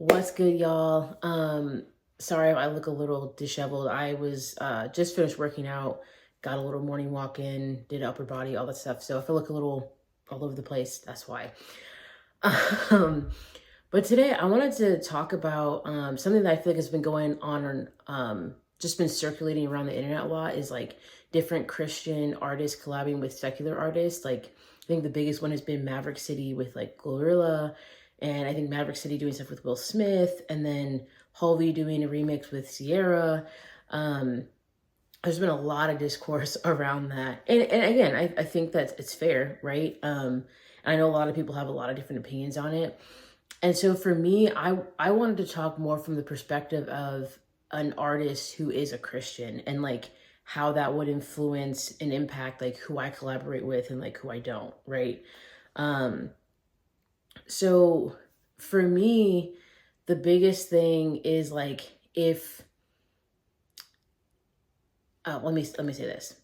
What's good, y'all? Sorry if I look a little disheveled. I was just finished working out, got a little morning walk in, did upper body, all that stuff. So if I look a little all over the place, that's why. Um, but today I wanted to talk about something that I feel like has been going on just been circulating around the internet a lot is like different Christian artists collabing with secular artists. Like I think the biggest one has been Maverick City with like Glorilla, and I think Maverick City doing stuff with Will Smith, and then Halvey doing a remix with Sierra. Um, there's been a lot of discourse around that. And again, I think that it's fair, right? I know a lot of people have a lot of different opinions on it. And so for me, I wanted to talk more from the perspective of an artist who is a Christian and like how that would influence and impact like who I collaborate with and like who I don't, right? Um, so for me, the biggest thing is like if let me say this.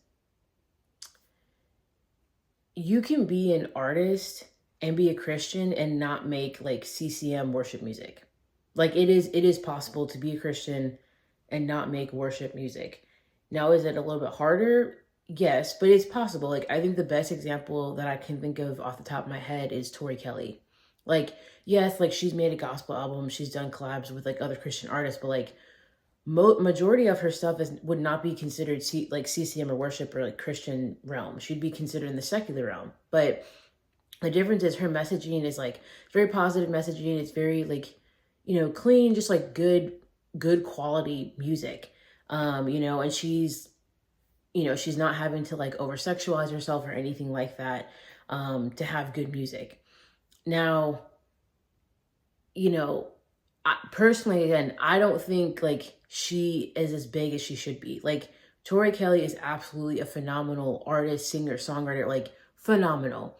You can be an artist and be a Christian and not make like CCM worship music. Like it is possible to be a Christian and not make worship music. Now, is it a little bit harder? Yes, but it's possible. Like I think the best example that I can think of off the top of my head is Tori Kelly. Like, yes, like she's made a gospel album, she's done collabs with like other Christian artists, but like majority of her stuff would not be considered like CCM or worship or like Christian realm. She'd be considered in the secular realm. But the difference is her messaging is like very positive messaging. It's very like, clean, just like good quality music. And she's not having to like over sexualize herself or anything like that to have good music. Now, personally, again, I don't think like she is as big as she should be. Like Tori Kelly is absolutely a phenomenal artist, singer, songwriter, like phenomenal.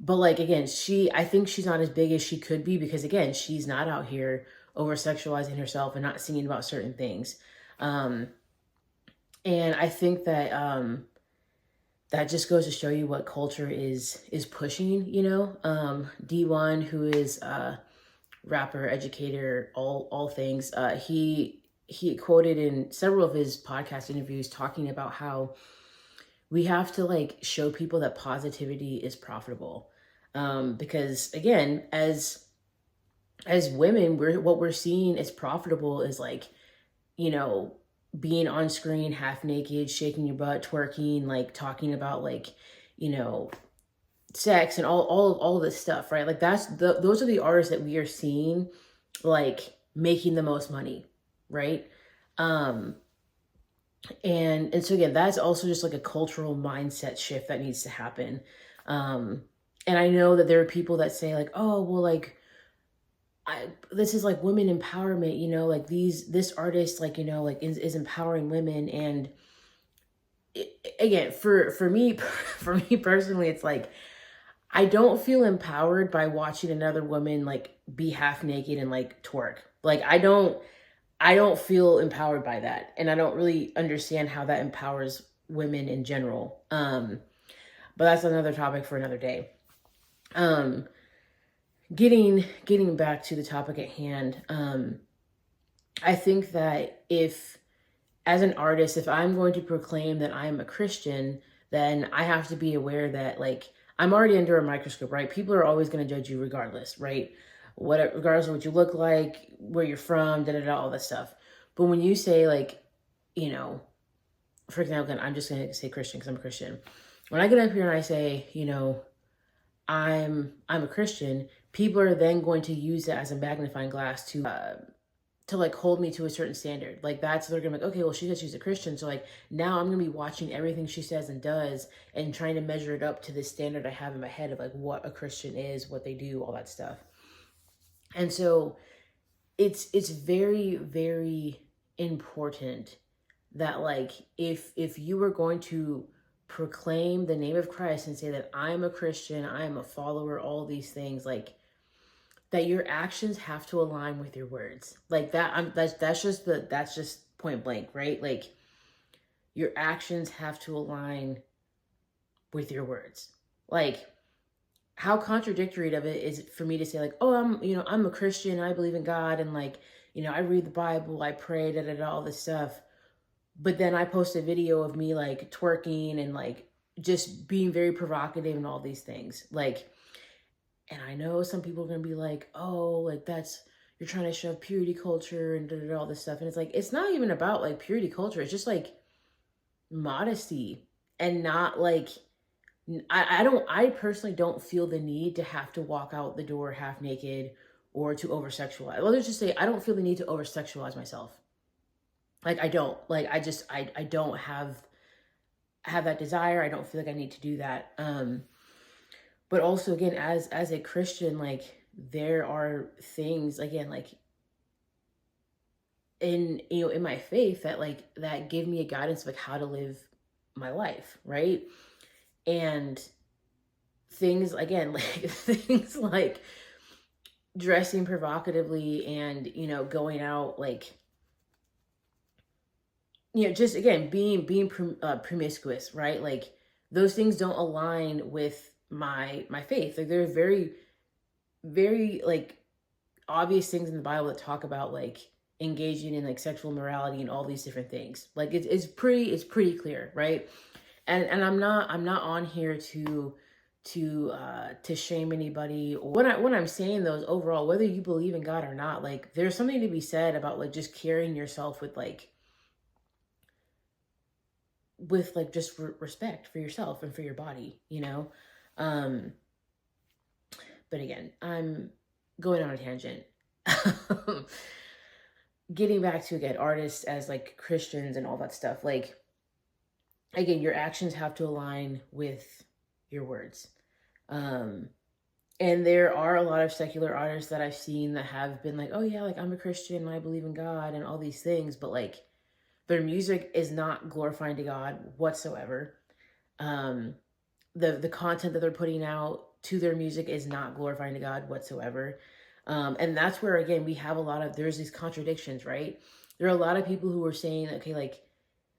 But like again, I think she's not as big as she could be because again, she's not out here over sexualizing herself and not singing about certain things. Um, and I think that that just goes to show you what culture is pushing. D1, who is rapper, educator, all things. He quoted in several of his podcast interviews talking about how we have to like show people that positivity is profitable. Because again, as women, what we're seeing as profitable is like, you know, being on screen half naked, shaking your butt, twerking, like talking about like, you know, sex and all of this stuff, right? Like those are the artists that we are seeing like making the most money, right? Um and so again, that's also just like a cultural mindset shift that needs to happen. Um and I know that there are people that say like, oh, well, like this is like women empowerment, like this artist, like, like is empowering women. And again, for me, for me personally, it's like, I don't feel empowered by watching another woman like be half naked and like twerk. Like I don't feel empowered by that. And I don't really understand how that empowers women in general. But that's another topic for another day. Um, getting back to the topic at hand, I think that if as an artist, if I'm going to proclaim that I'm a Christian, then I have to be aware that like I'm already under a microscope, right? People are always going to judge you regardless, right? Regardless of what you look like, where you're from, all that stuff. But when you say like, you know, for example, and I'm just going to say Christian because I'm a Christian. When I get up here and I say, I'm a Christian, people are then going to use that as a magnifying glass to like hold me to a certain standard. Like they're gonna be like, okay, well, she says she's a Christian. So like now I'm gonna be watching everything she says and does and trying to measure it up to this standard I have in my head of like what a Christian is, what they do, all that stuff. And so it's very, very important that like if you were going to proclaim the name of Christ and say that I'm a Christian, I am a follower, all these things, like that your actions have to align with your words. Like that's just point blank, right? Like your actions have to align with your words. Like how contradictory of it is it for me to say like, oh, I'm a Christian, I believe in God, and like, I read the Bible, I pray, da da da, all this stuff. But then I post a video of me like twerking and like just being very provocative and all these things. Like, and I know some people are gonna be like, oh, like that's you're trying to shove purity culture and da, da, da, all this stuff. And it's like, it's not even about like purity culture. It's just like modesty and not like I personally don't feel the need to have to walk out the door half naked or to over sexualize. Well, let's just say I don't feel the need to over sexualize myself. Like I don't. Like I don't have that desire. I don't feel like I need to do that. But also again, as a Christian, like there are things again, like in my faith that like that give me a guidance of like how to live my life, right? And things again, like things like dressing provocatively and going out like just again being promiscuous, right? Like those things don't align with my faith. Like there are very very like obvious things in the Bible that talk about like engaging in like sexual morality and all these different things. Like it's pretty clear, right? And I'm not on here to shame anybody. Or when I'm saying those overall, whether you believe in God or not, like there's something to be said about like just carrying yourself with like just respect for yourself and for your body, um but again, I'm going on a tangent. Getting back to again artists as like Christians and all that stuff, like again your actions have to align with your words. And there are a lot of secular artists that I've seen that have been like, oh yeah, like I'm a Christian and I believe in God and all these things, but like their music is not glorifying to God whatsoever. The content that they're putting out to their music is not glorifying to God whatsoever. And that's where again we have there's these contradictions, right? There are a lot of people who are saying, okay, like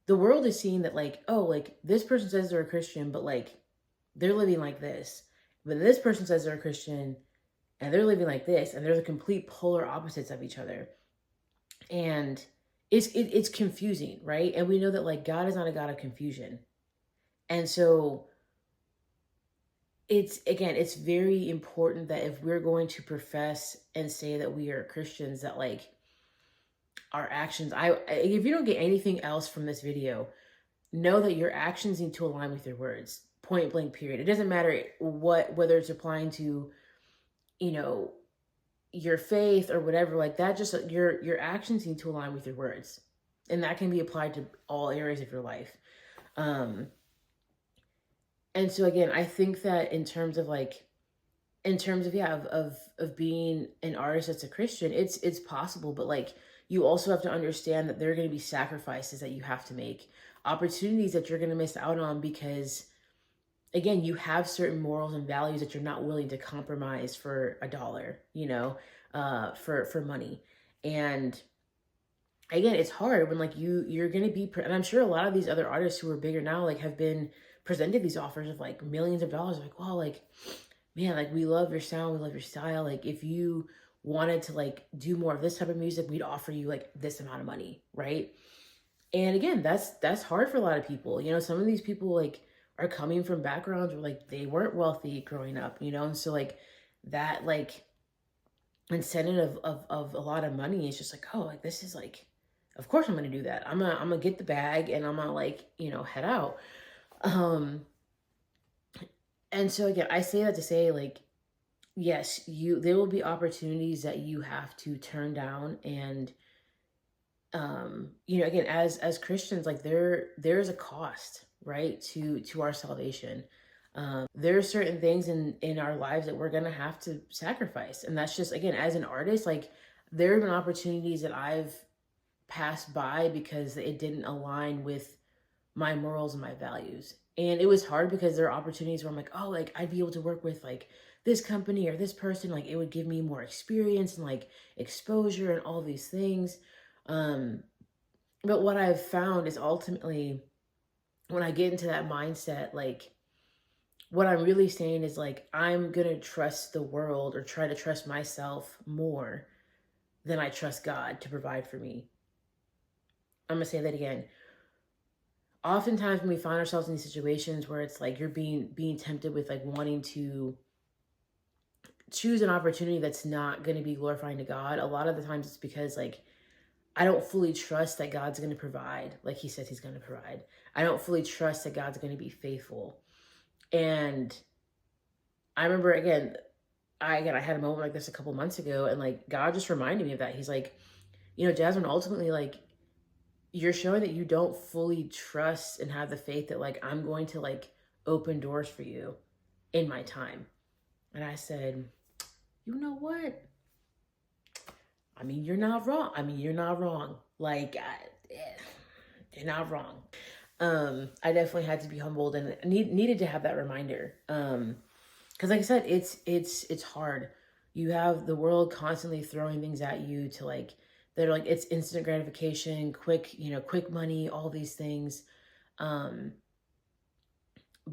the world is seeing that like, oh, like this person says they're a Christian, but like they're living like this. But this person says they're a Christian and they're living like this, and they're the complete polar opposites of each other. And it's confusing, right? And we know that like God is not a God of confusion. And so it's very important that if we're going to profess and say that we are Christians, that like our actions, if you don't get anything else from this video, know that your actions need to align with your words, point blank period. It doesn't matter whether it's applying to your faith or whatever, like that, just your actions need to align with your words, and that can be applied to all areas of your life. And so again, I think that in terms of being an artist that's a Christian, it's possible, but like you also have to understand that there are going to be sacrifices that you have to make, opportunities that you're going to miss out on because again, you have certain morals and values that you're not willing to compromise for a dollar, for money. And again, it's hard when like you're going to be, and I'm sure a lot of these other artists who are bigger now, like have been presented these offers of like millions of dollars. Like, wow, like, man, like we love your sound, we love your style. Like if you wanted to like do more of this type of music, we'd offer you like this amount of money, right? And again, that's hard for a lot of people. Some of these people like are coming from backgrounds where like they weren't wealthy growing up, and so like that like incentive of a lot of money is just like, oh, like this is like, of course I'm gonna do that. I'm gonna get the bag and I'm gonna like head out. And so again, I say that to say like, yes, there will be opportunities that you have to turn down. And again, as Christians, like there's a cost, right, to our salvation. There are certain things in our lives that we're gonna have to sacrifice, and that's just, again, as an artist, like there have been opportunities that I've passed by because it didn't align with my morals and my values. And it was hard because there are opportunities where I'm like, oh, like I'd be able to work with like this company or this person, like it would give me more experience and like exposure and all these things. But what I've found is ultimately when I get into that mindset, like what I'm really saying is like, I'm going to trust the world or try to trust myself more than I trust God to provide for me. I'm going to say that again. Oftentimes when we find ourselves in these situations where it's like you're being tempted with like wanting to choose an opportunity that's not going to be glorifying to God, a lot of the times it's because like I don't fully trust that God's going to provide like he says he's going to provide. I don't fully trust that God's going to be faithful. And I remember I had a moment like this a couple months ago, and like God just reminded me of that. He's like, Jasmine, ultimately, like, you're showing that you don't fully trust and have the faith that like I'm going to like open doors for you in my time. And I said, you know what? I mean, you're not wrong. You're not wrong. You're not wrong. I definitely had to be humbled and needed to have that reminder. Because like I said, it's hard. You have the world constantly throwing things at you to like, they're like, it's instant gratification, quick money, all these things. But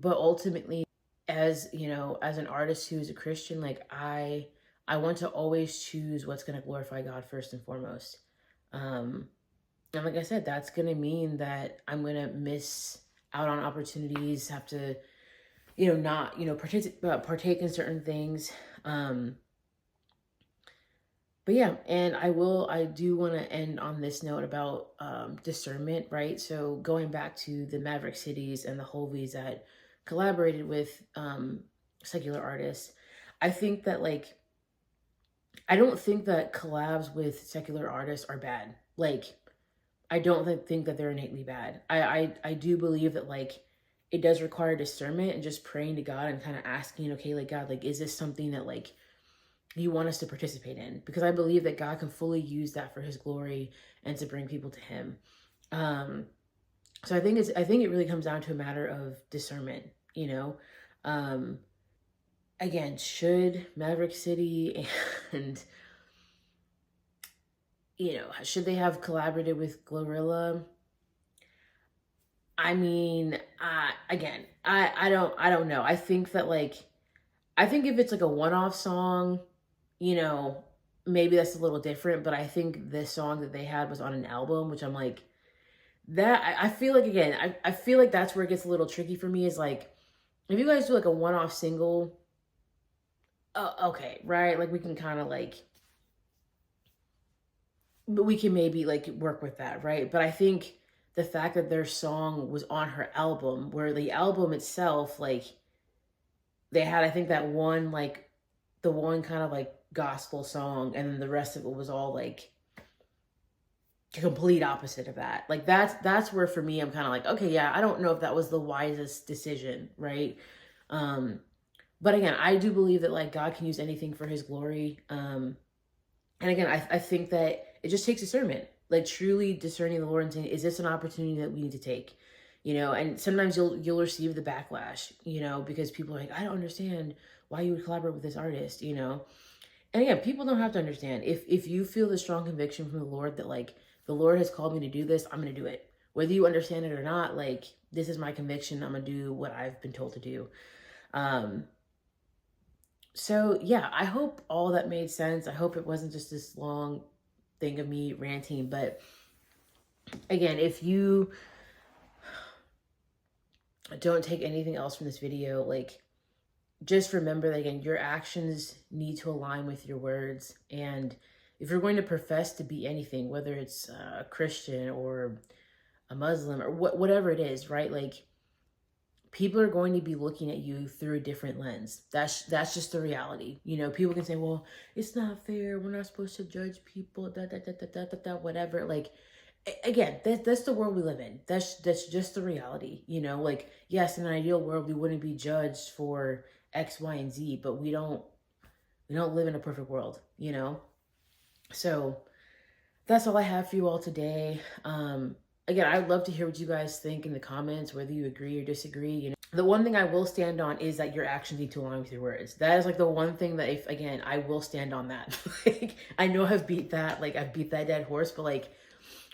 ultimately, as an artist who is a Christian, like I want to always choose what's going to glorify God first and foremost. And like I said, that's going to mean that I'm going to miss out on opportunities, have to, not, partake in certain things. But yeah, and I do want to end on this note about discernment, right? So going back to the Maverick Cities and the Holvies that collaborated with secular artists, I think that like, I don't think that collabs with secular artists are bad. Like, I don't think that they're innately bad. I do believe that like, it does require discernment and just praying to God and kind of asking, okay, like God, like, is this something that like, you want us to participate in? Because I believe that God can fully use that for his glory and to bring people to him. So I think it really comes down to a matter of discernment, again, should Maverick City and, should they have collaborated with Glorilla? I mean, again, I don't know. I think that like, I think if it's like a one-off song, maybe that's a little different, but I think this song that they had was on an album, which I'm like, that, I feel like, again, I feel like that's where it gets a little tricky for me is like, if you guys do like a one-off single, okay, right? Like we can kind of like, but we can maybe like work with that, right? But I think the fact that their song was on her album, where the album itself, like, they had, I think that one, like, the one kind of like gospel song, and then the rest of it was all like the complete opposite of that. Like that's where for me I'm kind of like, okay, yeah, I don't know if that was the wisest decision, right? But again, I do believe that like God can use anything for his glory. And again, I think that it just takes discernment, like truly discerning the Lord and saying, is this an opportunity that we need to take? And sometimes you'll receive the backlash, because people are like, I don't understand why you would collaborate with this artist, And again, people don't have to understand. If you feel the strong conviction from the Lord that like the Lord has called me to do this, I'm going to do it. Whether you understand it or not, like this is my conviction. I'm going to do what I've been told to do. So yeah, I hope all that made sense. I hope it wasn't just this long thing of me ranting, but again, if you don't take anything else from this video, like just remember that again, your actions need to align with your words. And if you're going to profess to be anything, whether it's a Christian or a Muslim or whatever it is, right? Like people are going to be looking at you through a different lens. That's just the reality. People can say, well, it's not fair. We're not supposed to judge people, whatever. Like, again, that's the world we live in. That's just the reality. Like, yes, in an ideal world, we wouldn't be judged for X, Y, and Z, but we don't live in a perfect world, So that's all I have for you all today. Again, I'd love to hear what you guys think in the comments, whether you agree or disagree. The one thing I will stand on is that your actions need to align with your words. That is like the one thing that I will stand on that. Like, I know I've beat that dead horse, but like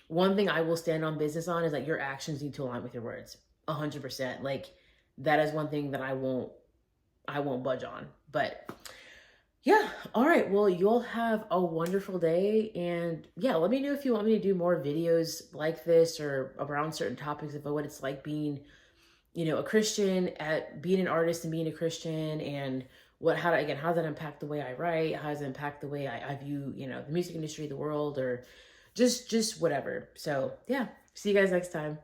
one thing I will stand on business on is that your actions need to align with your words 100%. Like that is one thing that I won't I won't budge on. But yeah, all right. Well, you'll have a wonderful day. And yeah, let me know if you want me to do more videos like this or around certain topics of what it's like being, a Christian, at being an artist and being a Christian, and how does that impact the way I write? How does it impact the way I view, the music industry, the world, or just whatever. So yeah, see you guys next time.